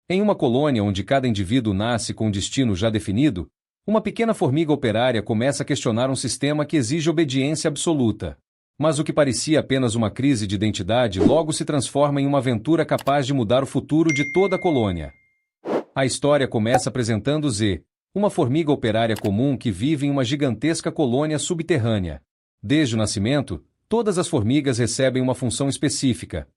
Em uma colônia onde cada indivíduo nasce com um destino já definido, uma pequena formiga operária começa a questionar um sistema que exige obediência absoluta. Mas o que parecia apenas uma crise de identidade logo se transforma em uma aventura capaz de mudar o futuro de toda a colônia. A história começa apresentando Z, uma formiga operária comum que vive em uma gigantesca colônia subterrânea. Desde o nascimento, todas as formigas recebem uma função específica.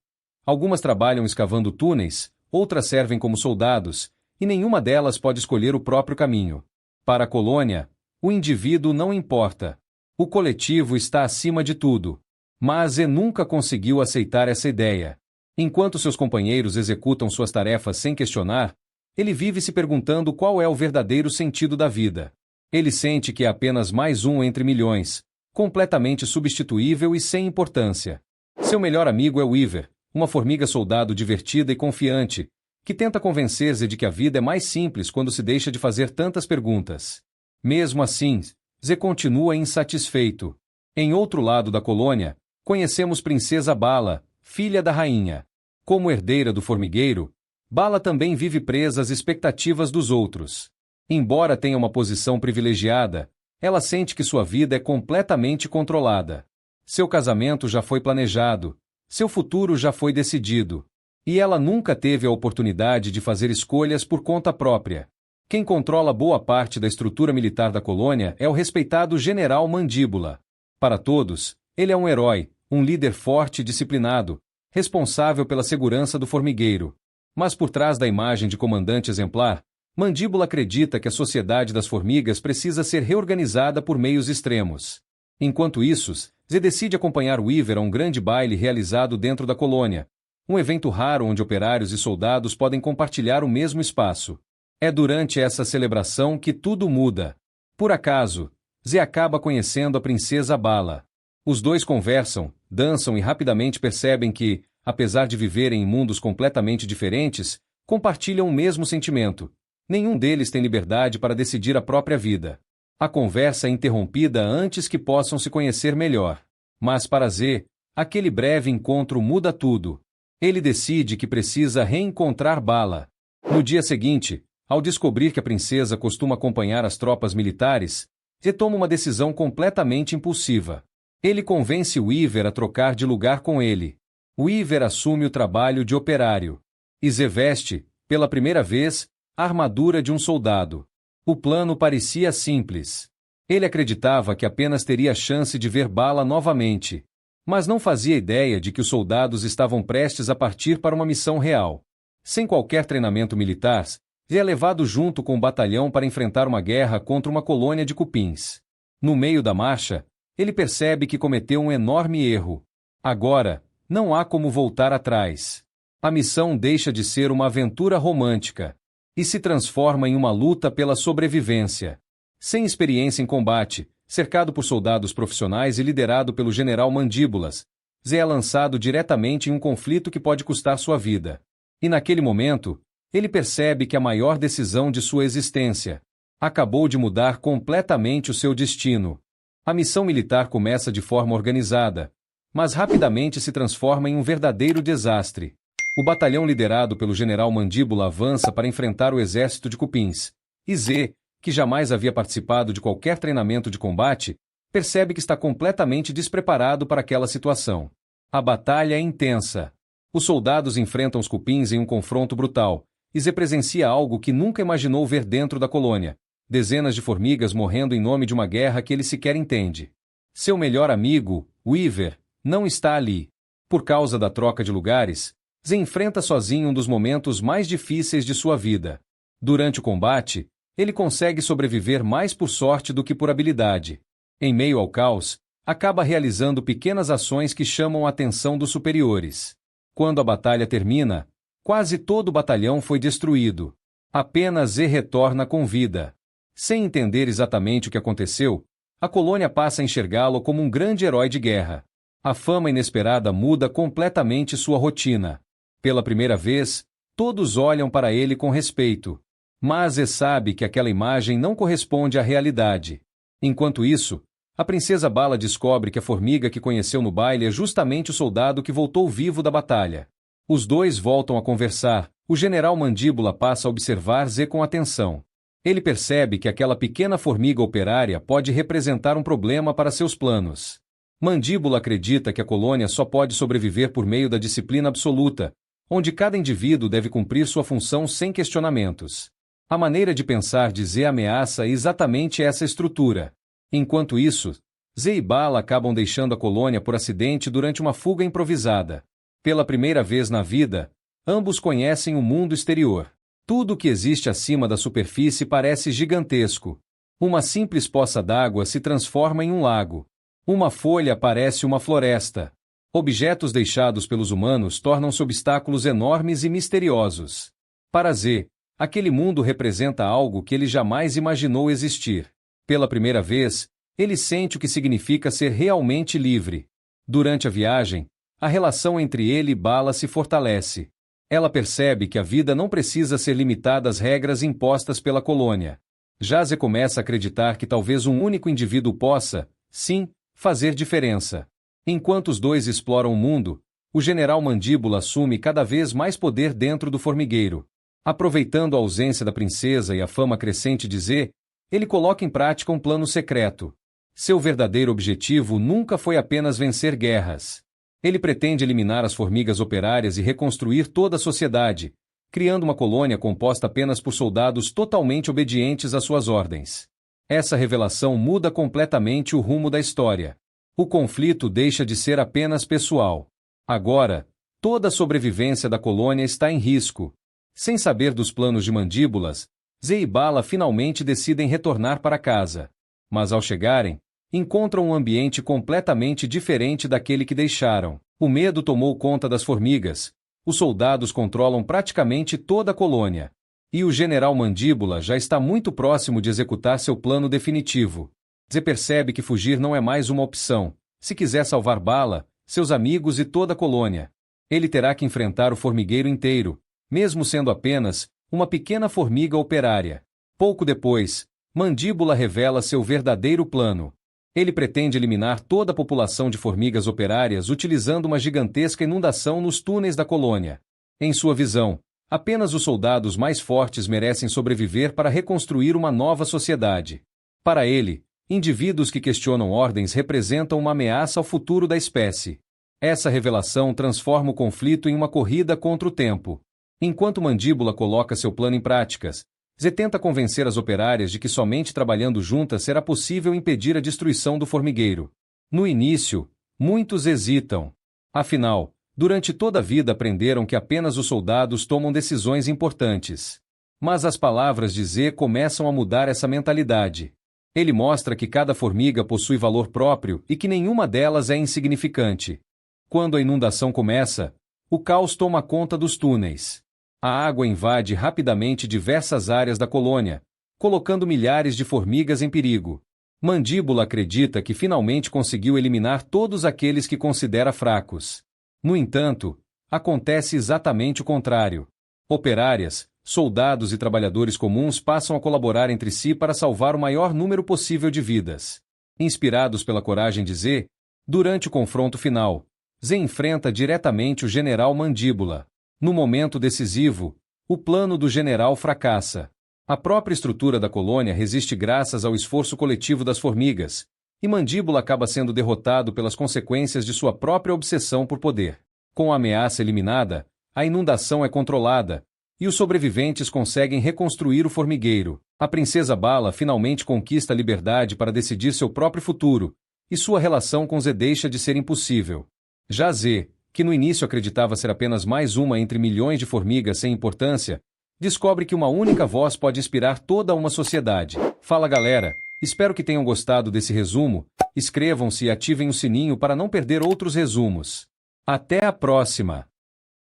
Algumas trabalham escavando túneis, outras servem como soldados, e nenhuma delas pode escolher o próprio caminho. Para a colônia, o indivíduo não importa. O coletivo está acima de tudo. Mas Z nunca conseguiu aceitar essa ideia. Enquanto seus companheiros executam suas tarefas sem questionar, ele vive se perguntando qual é o verdadeiro sentido da vida. Ele sente que é apenas mais um entre milhões, completamente substituível e sem importância. Seu melhor amigo é Weaver, uma formiga soldado divertida e confiante, que tenta convencer Z de que a vida é mais simples quando se deixa de fazer tantas perguntas. Mesmo assim, Z continua insatisfeito. Em outro lado da colônia, conhecemos Princesa Bala, filha da rainha. Como herdeira do formigueiro, Bala também vive presa às expectativas dos outros. Embora tenha uma posição privilegiada, ela sente que sua vida é completamente controlada. Seu casamento já foi planejado, seu futuro já foi decidido. E ela nunca teve a oportunidade de fazer escolhas por conta própria. Quem controla boa parte da estrutura militar da colônia é o respeitado General Mandíbula. Para todos, ele é um herói, um líder forte e disciplinado, responsável pela segurança do formigueiro. Mas por trás da imagem de comandante exemplar, Mandíbula acredita que a sociedade das formigas precisa ser reorganizada por meios extremos. Enquanto isso, Z decide acompanhar Weaver a um grande baile realizado dentro da colônia, um evento raro onde operários e soldados podem compartilhar o mesmo espaço. É durante essa celebração que tudo muda. Por acaso, Z acaba conhecendo a Princesa Bala. Os dois conversam, dançam e rapidamente percebem que, apesar de viverem em mundos completamente diferentes, compartilham o mesmo sentimento. Nenhum deles tem liberdade para decidir a própria vida. A conversa é interrompida antes que possam se conhecer melhor. Mas para Z, aquele breve encontro muda tudo. Ele decide que precisa reencontrar Bala. No dia seguinte, ao descobrir que a princesa costuma acompanhar as tropas militares, Z toma uma decisão completamente impulsiva. Ele convence Weaver a trocar de lugar com ele. Weaver assume o trabalho de operário. E Z veste, pela primeira vez, a armadura de um soldado. O plano parecia simples. Ele acreditava que apenas teria chance de ver Bala novamente. Mas não fazia ideia de que os soldados estavam prestes a partir para uma missão real. Sem qualquer treinamento militar, é levado junto com o batalhão para enfrentar uma guerra contra uma colônia de cupins. No meio da marcha, ele percebe que cometeu um enorme erro. Agora, não há como voltar atrás. A missão deixa de ser uma aventura romântica e se transforma em uma luta pela sobrevivência. Sem experiência em combate, cercado por soldados profissionais e liderado pelo General Mandíbulas, Z é lançado diretamente em um conflito que pode custar sua vida. E naquele momento, ele percebe que a maior decisão de sua existência acabou de mudar completamente o seu destino. A missão militar começa de forma organizada, mas rapidamente se transforma em um verdadeiro desastre. O batalhão liderado pelo General Mandíbula avança para enfrentar o exército de cupins, e Z, que jamais havia participado de qualquer treinamento de combate, percebe que está completamente despreparado para aquela situação. A batalha é intensa. Os soldados enfrentam os cupins em um confronto brutal, e Z presencia algo que nunca imaginou ver dentro da colônia: dezenas de formigas morrendo em nome de uma guerra que ele sequer entende. Seu melhor amigo, Weaver, não está ali. Por causa da troca de lugares, Z enfrenta sozinho um dos momentos mais difíceis de sua vida. Durante o combate, ele consegue sobreviver mais por sorte do que por habilidade. Em meio ao caos, acaba realizando pequenas ações que chamam a atenção dos superiores. Quando a batalha termina, quase todo o batalhão foi destruído. Apenas Z retorna com vida. Sem entender exatamente o que aconteceu, a colônia passa a enxergá-lo como um grande herói de guerra. A fama inesperada muda completamente sua rotina. Pela primeira vez, todos olham para ele com respeito. Mas Z sabe que aquela imagem não corresponde à realidade. Enquanto isso, a princesa Bala descobre que a formiga que conheceu no baile é justamente o soldado que voltou vivo da batalha. Os dois voltam a conversar, O general Mandíbula passa a observar Z com atenção. Ele percebe que aquela pequena formiga operária pode representar um problema para seus planos. Mandíbula acredita que a colônia só pode sobreviver por meio da disciplina absoluta, onde cada indivíduo deve cumprir sua função sem questionamentos. A maneira de pensar de Z ameaça exatamente essa estrutura. Enquanto isso, Z e Bala acabam deixando a colônia por acidente durante uma fuga improvisada. Pela primeira vez na vida, ambos conhecem o mundo exterior. Tudo o que existe acima da superfície parece gigantesco. Uma simples poça d'água se transforma em um lago. Uma folha parece uma floresta. Objetos deixados pelos humanos tornam-se obstáculos enormes e misteriosos. Para Z, aquele mundo representa algo que ele jamais imaginou existir. Pela primeira vez, ele sente o que significa ser realmente livre. Durante a viagem, a relação entre ele e Bala se fortalece. Ela percebe que a vida não precisa ser limitada às regras impostas pela colônia. Jaze começa a acreditar que talvez um único indivíduo possa, sim, fazer diferença. Enquanto os dois exploram o mundo, o general Mandíbula assume cada vez mais poder dentro do formigueiro. Aproveitando a ausência da princesa e a fama crescente de Z, ele coloca em prática um plano secreto. Seu verdadeiro objetivo nunca foi apenas vencer guerras. Ele pretende eliminar as formigas operárias e reconstruir toda a sociedade, criando uma colônia composta apenas por soldados totalmente obedientes às suas ordens. Essa revelação muda completamente o rumo da história. O conflito deixa de ser apenas pessoal. Agora, toda a sobrevivência da colônia está em risco. Sem saber dos planos de Mandíbulas, Z e Bala finalmente decidem retornar para casa. Mas ao chegarem, encontram um ambiente completamente diferente daquele que deixaram. O medo tomou conta das formigas. Os soldados controlam praticamente toda a colônia. E o general Mandíbula já está muito próximo de executar seu plano definitivo. Z percebe que fugir não é mais uma opção. Se quiser salvar Bala, seus amigos e toda a colônia, ele terá que enfrentar o formigueiro inteiro, mesmo sendo apenas uma pequena formiga operária. Pouco depois, Mandíbula revela seu verdadeiro plano. Ele pretende eliminar toda a população de formigas operárias utilizando uma gigantesca inundação nos túneis da colônia. Em sua visão, apenas os soldados mais fortes merecem sobreviver para reconstruir uma nova sociedade. Para ele, indivíduos que questionam ordens representam uma ameaça ao futuro da espécie. Essa revelação transforma o conflito em uma corrida contra o tempo. Enquanto Mandíbula coloca seu plano em práticas, Z tenta convencer as operárias de que somente trabalhando juntas será possível impedir a destruição do formigueiro. No início, muitos hesitam. Afinal, durante toda a vida aprenderam que apenas os soldados tomam decisões importantes. Mas as palavras de Z começam a mudar essa mentalidade. Ele mostra que cada formiga possui valor próprio e que nenhuma delas é insignificante. Quando a inundação começa, o caos toma conta dos túneis. A água invade rapidamente diversas áreas da colônia, colocando milhares de formigas em perigo. Mandíbula acredita que finalmente conseguiu eliminar todos aqueles que considera fracos. No entanto, acontece exatamente o contrário. Operárias, soldados e trabalhadores comuns passam a colaborar entre si para salvar o maior número possível de vidas. Inspirados pela coragem de Z, durante o confronto final, Z enfrenta diretamente o general Mandíbula. No momento decisivo, o plano do general fracassa. A própria estrutura da colônia resiste graças ao esforço coletivo das formigas, e Mandíbula acaba sendo derrotado pelas consequências de sua própria obsessão por poder. Com a ameaça eliminada, a inundação é controlada, e os sobreviventes conseguem reconstruir o formigueiro. A princesa Bala finalmente conquista a liberdade para decidir seu próprio futuro, e sua relação com Z deixa de ser impossível. Já Z, que no início acreditava ser apenas mais uma entre milhões de formigas sem importância, descobre que uma única voz pode inspirar toda uma sociedade. Fala galera, espero que tenham gostado desse resumo, inscrevam-se e ativem o sininho para não perder outros resumos. Até a próxima!